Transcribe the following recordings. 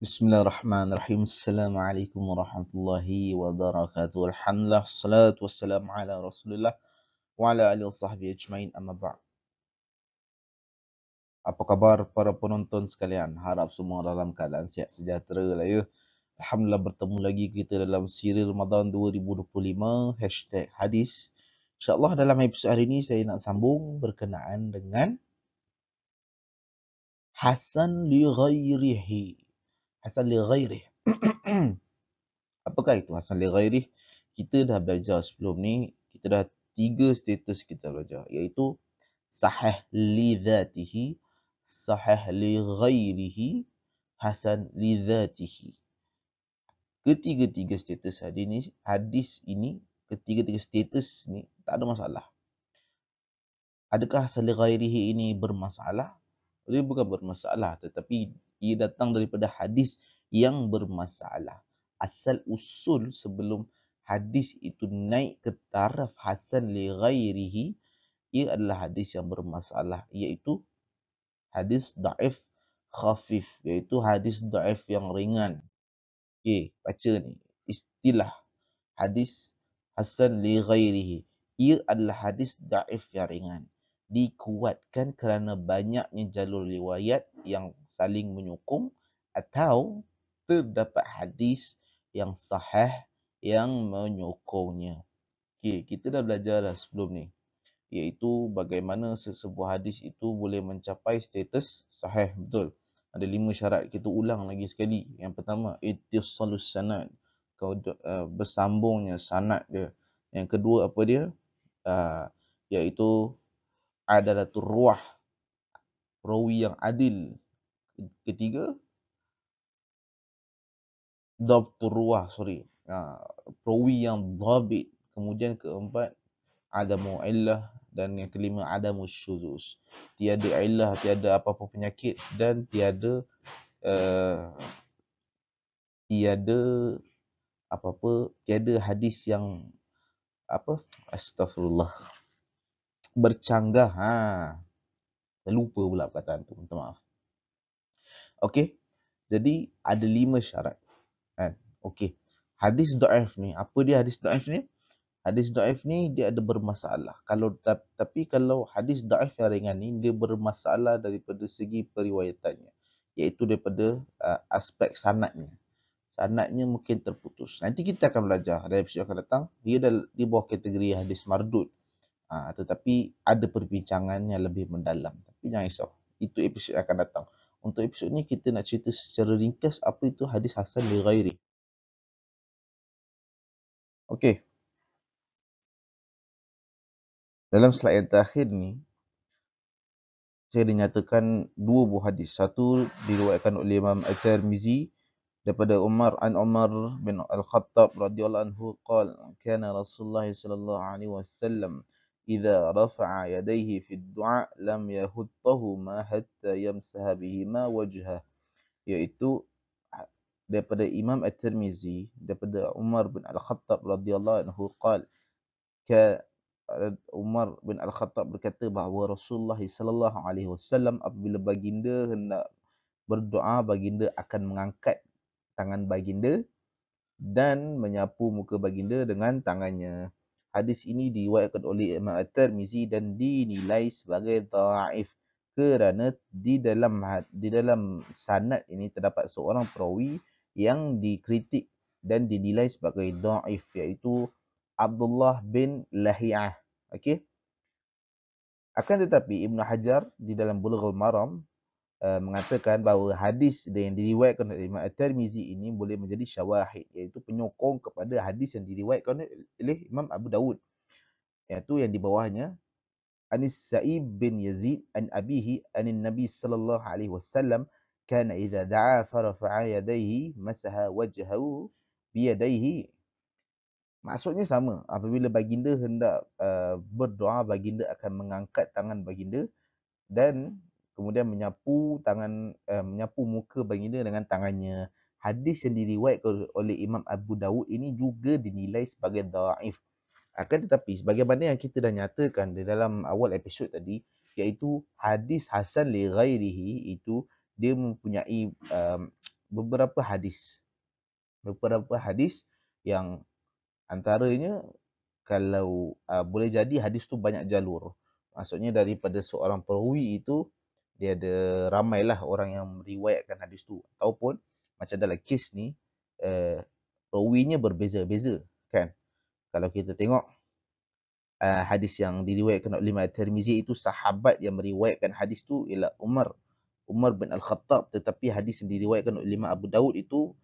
Bismillahirrahmanirrahim. Assalamualaikum warahmatullahi wabarakatuh. Alhamdulillah, salatu wassalamu ala Rasulillah wa ala alihi wasahbihi ajmain, amma ba'd. Apa khabar para penonton sekalian? Harap semua dalam keadaan sihat sejahtera lah ya. Alhamdulillah, bertemu lagi kita dalam siri Ramadan 2025 #hadis. InsyaAllah dalam episod hari ini saya nak sambung berkenaan dengan Hasan li ghairihi. Hasan li ghairihi. Apakah itu Hasan li ghairihi? Kita dah belajar sebelum ni, kita dah 3 status kita belajar, iaitu sahih li dhatihi, sahih li ghairihi, hasan li dhatihi. Ketiga-tiga status hadis ini, ketiga-tiga status ni tak ada masalah. Adakah hasan li ghairihi ini bermasalah? Dia bukan bermasalah, tetapi ia datang daripada hadis yang bermasalah. Asal usul sebelum hadis itu naik ke taraf hasan li ghairihi, ia adalah hadis yang bermasalah, iaitu hadis daif khafif, iaitu hadis daif yang ringan. Okey, baca ni. Istilah hadis hasan li ghairihi. Ia adalah hadis daif yang ringan. Dikuatkan kerana banyaknya jalur riwayat yang saling menyokong atau terdapat hadis yang sahih yang menyokongnya. Okey, kita dah belajar dah sebelum ni, iaitu bagaimana sesebuah hadis itu boleh mencapai status sahih. Betul. Ada 5 syarat. Kita ulang lagi sekali. Yang pertama, ittisalus sanad, bersambungnya sanad dia. Yang kedua apa dia? Iaitu adalatul ruah, rawi yang adil. Ketiga, dhabtur ruah, rawi yang dhabit. Kemudian keempat, adamu illah, dan yang kelima adamu syuzuz. Tiada illah, tiada apa-apa penyakit, dan tiada tiada hadis yang astagfirullah, bercanggah. Lupa pula perkataan tu, minta maaf. Okey, jadi ada 5 syarat kan. Okey, hadis dhaif ni, apa dia hadis dhaif ni? Hadis dhaif ni dia ada bermasalah. Tapi kalau hadis dhaif yang ringan ni, dia bermasalah daripada segi periwayatannya, iaitu daripada aspek sanadnya. Sanadnya mungkin terputus. Nanti kita akan belajar dari episod akan datang, dia di bawah kategori hadis mardud. Tetapi ada perbincangan yang lebih mendalam. Tapi jangan risau, itu episod akan datang. Untuk episod ni kita nak cerita secara ringkas apa itu hadis hasan li ghairi. Okey. Dalam slide yang terakhir ni, saya dinyatakan 2 buah hadis. Satu diriwayatkan oleh Imam At-Tirmizi daripada Umar bin Al-Khattab radhiyallahu anhu qala kana Rasulullah sallallahu alaihi wasallam idza rafa'a yadayhi fi ad-du'a lam yahuttahuma hatta yamsaha bihima wajhah, iaitu daripada Imam At-Tirmizi daripada Umar bin Al-Khattab radhiyallahu anhu qala, Umar bin Al-Khattab berkata bahawa Rasulullah sallallahu alaihi wasallam apabila baginda hendak berdoa, baginda akan mengangkat tangan baginda dan menyapu muka baginda dengan tangannya. Hadis ini diriwayatkan oleh Imam At-Tirmizi dan dinilai sebagai dhaif kerana di dalam sanad ini terdapat seorang perawi yang dikritik dan dinilai sebagai dhaif, iaitu Abdullah bin Lahiyah. Okey. Akan tetapi Ibn Hajar di dalam Bulughul Maram mengatakan bahawa hadis yang diriwayatkan oleh Imam At-Tirmizi ini boleh menjadi syawahid, iaitu penyokong kepada hadis yang diriwayatkan oleh Imam Abu Dawud, iaitu yang di bawahnya, Anis Sa'ib bin Yazid an abihi anin Nabi sallallahu alaihi wasallam kana idza da'a farafa'a yadayhi masaha wajhahu biyadayhi. Maksudnya sama, apabila baginda hendak berdoa, baginda akan mengangkat tangan baginda dan kemudian menyapu muka baginda dengan tangannya. Hadis yang diriwayatkan oleh Imam Abu Dawud ini juga dinilai sebagai dhaif. Akan tetapi sebagaimana yang kita dah nyatakan di dalam awal episod tadi, iaitu hadis hasan li ghairihi itu dia mempunyai beberapa hadis. Beberapa hadis yang antaranya, kalau boleh jadi hadis tu banyak jalur. Maksudnya daripada seorang perawi itu, dia ada ramailah orang yang meriwayatkan hadis tu. Ataupun macam dalam kes ni, perawinya berbeza-beza, kan. Kalau kita tengok hadis yang diriwayatkan oleh Imam At-Tirmizi, itu sahabat yang meriwayatkan hadis tu ialah Umar bin Al-Khattab, tetapi hadis yang diriwayatkan oleh Imam Abu Daud itu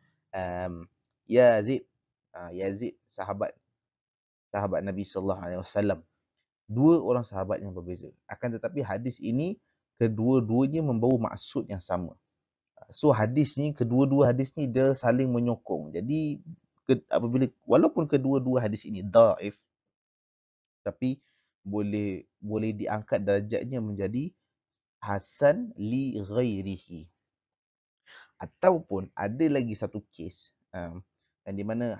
Yazid, Yazid sahabat Nabi sallallahu alaihi wasallam. Dua orang sahabat yang berbeza. Akan tetapi hadis ini kedua-duanya membawa maksud yang sama. So hadis ni, kedua-dua hadis ni dia saling menyokong. Jadi apabila walaupun kedua-dua hadis ini dhaif, tapi boleh diangkat darjatnya menjadi hasan li ghairihi. Ataupun ada lagi satu kes yang di mana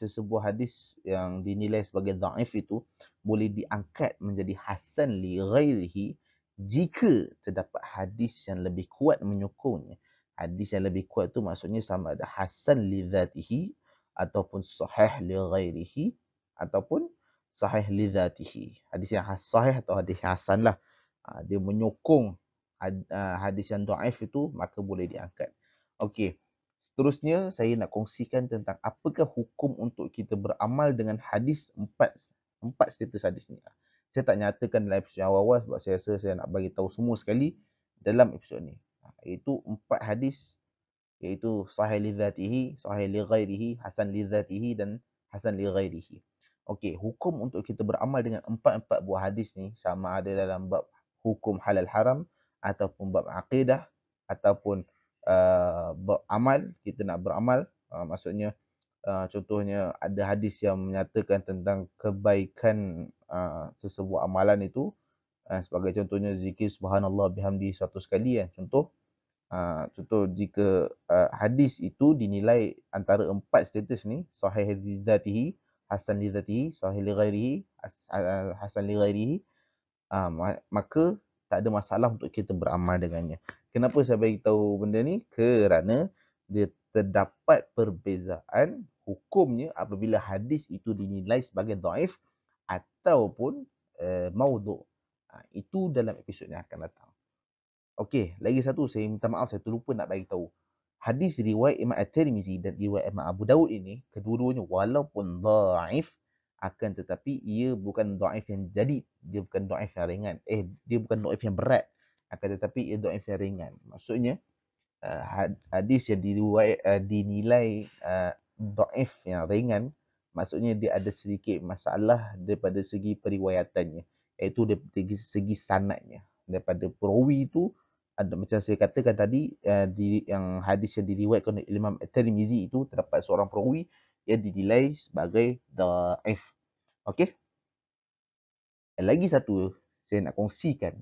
sesebuah hadis yang dinilai sebagai dhaif itu boleh diangkat menjadi hasan li ghairihi jika terdapat hadis yang lebih kuat menyokongnya. Hadis yang lebih kuat tu maksudnya sama ada hasan li dhatihi ataupun sahih li ghairihi ataupun sahih li dhatihi. Hadis yang sahih atau hadis yang hasan lah. Dia menyokong hadis yang dhaif itu, maka boleh diangkat. Okey. Seterusnya saya nak kongsikan tentang apakah hukum untuk kita beramal dengan hadis empat status hadis ni. Saya tak nyatakan dalam episod awal-awal sebab saya rasa saya nak bagi tahu semua sekali dalam episod ni. Iaitu empat hadis, iaitu sahih li dzatihi, sahih li ghairihi, hasan li dzatihi dan hasan li ghairihi. Okey, hukum untuk kita beramal dengan empat buah hadis ni sama ada dalam bab hukum halal haram ataupun bab akidah ataupun bab amal, kita nak beramal, maksudnya contohnya ada hadis yang menyatakan tentang kebaikan sesebuah amalan itu, sebagai contohnya zikir subhanallah bihamdi 100 kali kan, contoh jika hadis itu dinilai antara empat status ni, sahih li dzatihi, hasan li dzatihi, sahih li ghairihi, hasan li ghairihi, maka tak ada masalah untuk kita beramal dengannya. Kenapa saya bagi tahu benda ni? Kerana dia terdapat perbezaan hukumnya apabila hadis itu dinilai sebagai dhaif ataupun maudhu'. Itu dalam episod yang akan datang. Okey, lagi satu saya minta maaf, saya terlupa nak bagi tahu. Hadis riwayat Imam At-Tirmizi dan riwayat Imam Abu Daud ini, kedua-duanya walaupun dhaif, akan tetapi ia bukan dhaif yang jadid, dia bukan dhaif yang ringan. Dia bukan dhaif yang berat, akan tetapi ia dhaif yang ringan. Maksudnya hadis yang dinilai dhaif yang ringan, maksudnya dia ada sedikit masalah daripada segi periwayatannya, iaitu dari segi sanadnya. Daripada perawi itu ada, macam saya katakan tadi, yang hadis yang diriwayatkan oleh Imam At-Tirmizi itu terdapat seorang perawi yang dinilai sebagai dhaif. Okey. Lagi satu saya nak kongsikan,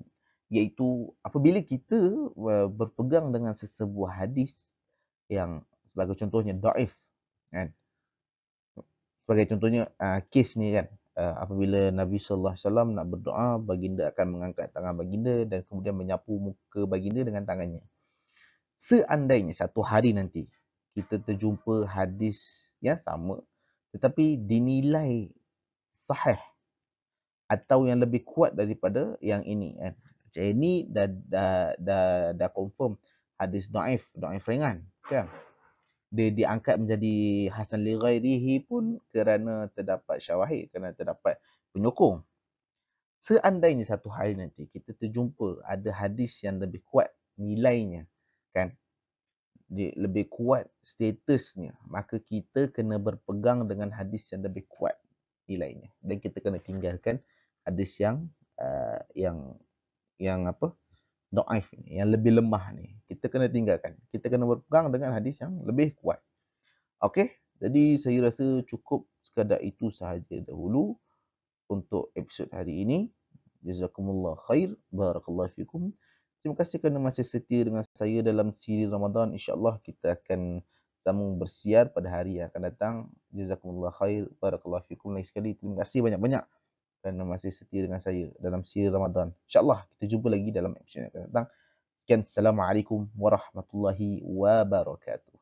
iaitu apabila kita berpegang dengan sesebuah hadis yang sebagai contohnya dhaif, kan. Sebagai contohnya kes ni kan, apabila Nabi sallallahu alaihi wasallam nak berdoa, baginda akan mengangkat tangan baginda dan kemudian menyapu muka baginda dengan tangannya. Seandainya satu hari nanti kita terjumpa hadis yang sama tetapi dinilai sahih atau yang lebih kuat daripada yang ini kan. Macam ini dah confirm hadis dhaif ringan kan. Dia diangkat menjadi hasan li ghairihi pun kerana terdapat syawahid, kerana terdapat penyokong. Seandainya satu hari nanti kita terjumpa ada hadis yang lebih kuat nilainya kan, dia lebih kuat statusnya, maka kita kena berpegang dengan hadis yang lebih kuat nilainya dan kita kena tinggalkan hadis yang dhaif ni, yang lebih lemah ni, kita kena tinggalkan. Kita kena berpegang dengan hadis yang lebih kuat. Okey, jadi saya rasa cukup sekadar itu sahaja dahulu untuk episod hari ini. Jazakumullah khair, barakallahu fikum. Terima kasih kerana masih setia dengan saya dalam siri Ramadan. InsyaAllah kita akan sambung bersiar pada hari yang akan datang. Jazakumullah khair, barakallahu fikum. Lagi sekali, terima kasih banyak-banyak kerana masih setia dengan saya dalam siri Ramadan. InsyaAllah kita jumpa lagi dalam episod yang akan datang. Sekian, Assalamualaikum warahmatullahi wabarakatuh.